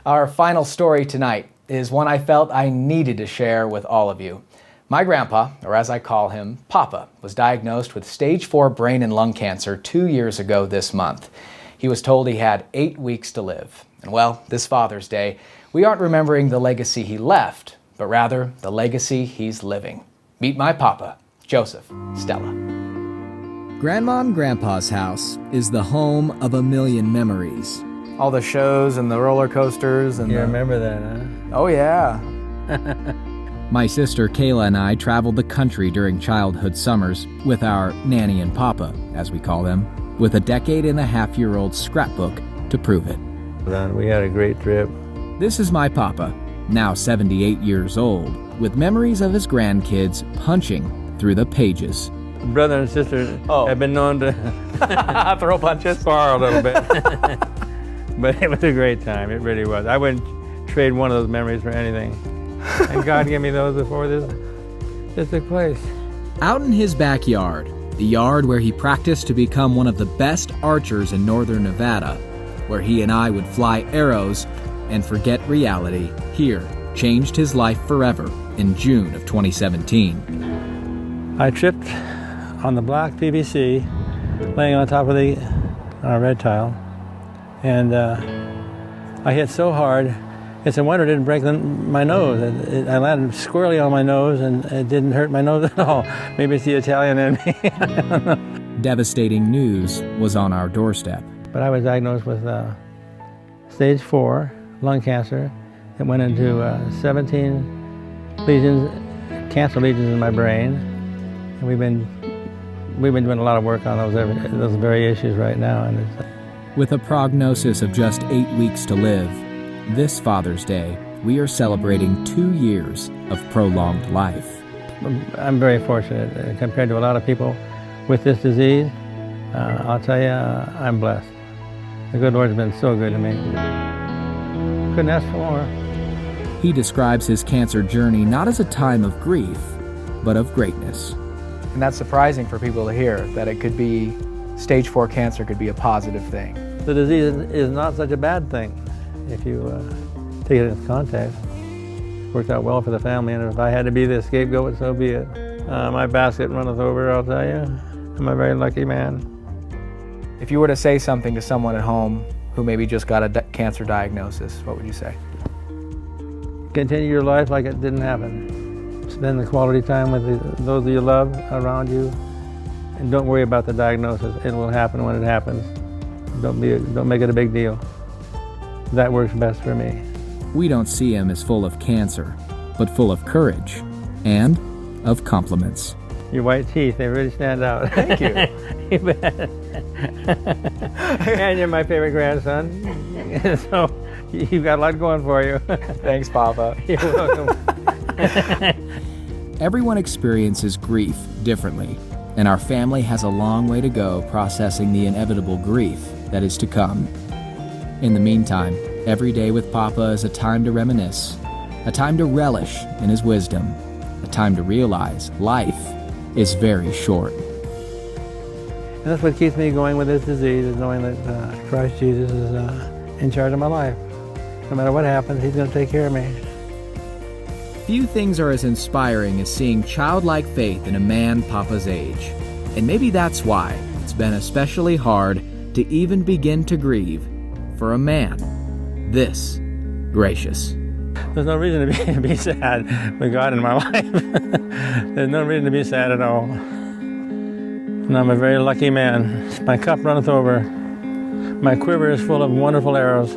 Our final story tonight is one I felt I needed to share with all of you. My grandpa, or as I call him, Papa, was diagnosed with stage 4 brain and lung cancer 2 years ago this month. He was told he had 8 weeks to live. And well, this Father's Day, we aren't remembering the legacy he left, but rather the legacy he's living. Meet my Papa, Joseph Stella. Grandma and Grandpa's house is the home of a million memories. All the shows and the roller coasters and You remember that, huh? Oh yeah. My sister Kayla and I traveled the country during childhood summers with our Nanny and Papa, as we call them, with a decade-and-a-half-year-old scrapbook to prove it. We had a great trip. This is my Papa, now 78 years old, with memories of his grandkids punching through the pages. Brother and sister have been known to Throw punches. spar a little bit. But it was a great time, it really was. I wouldn't trade one of those memories for anything. And God gave me those before this took place. Out in his backyard, the yard where he practiced to become one of the best archers in northern Nevada, where he and I would fly arrows and forget reality, here changed his life forever in June of 2017. I tripped on the black PVC, laying on top of the red tile, and I hit so hard, it's a wonder it didn't break my nose. I landed squarely on my nose, and it didn't hurt my nose at all. Maybe it's the Italian in me. I don't know. Devastating news was on our doorstep. But I was diagnosed with stage 4 lung cancer. It went into 17 lesions, cancer lesions in my brain. And we've been doing a lot of work on those very issues right now. And With a prognosis of just 8 weeks to live, this Father's Day, we are celebrating 2 years of prolonged life. I'm very fortunate compared to a lot of people with this disease. I'll tell you, I'm blessed. The good Lord's been so good to me. Couldn't ask for more. He describes his cancer journey not as a time of grief, but of greatness. And that's surprising for people to hear, that it could be, stage 4 cancer could be a positive thing. The disease is not such a bad thing if you take it in context. It worked out well for the family, and if I had to be the scapegoat, so be it. My basket runneth over, I'll tell you. I'm a very lucky man. If you were to say something to someone at home who maybe just got a cancer diagnosis, what would you say? Continue your life like it didn't happen. Spend the quality time with those you love around you, and don't worry about the diagnosis. It will happen when it happens. Don't make it a big deal. That works best for me. We don't see him as full of cancer, but full of courage and of compliments. Your white teeth, they really stand out. Thank you. You bet. And you're my favorite grandson. So you've got a lot going for you. Thanks, Papa. You're welcome. Everyone experiences grief differently, and our family has a long way to go processing the inevitable grief that is to come. In the meantime, every day with Papa is a time to reminisce, a time to relish in his wisdom, a time to realize life is very short. And that's what keeps me going with this disease, is knowing that Christ Jesus is in charge of my life. No matter what happens, he's going to take care of me. Few things are as inspiring as seeing childlike faith in a man Papa's age. And maybe that's why it's been especially hard to even begin to grieve for a man this gracious. There's no reason to be sad with God in my life. There's no reason to be sad at all. And I'm a very lucky man. My cup runneth over. My quiver is full of wonderful arrows.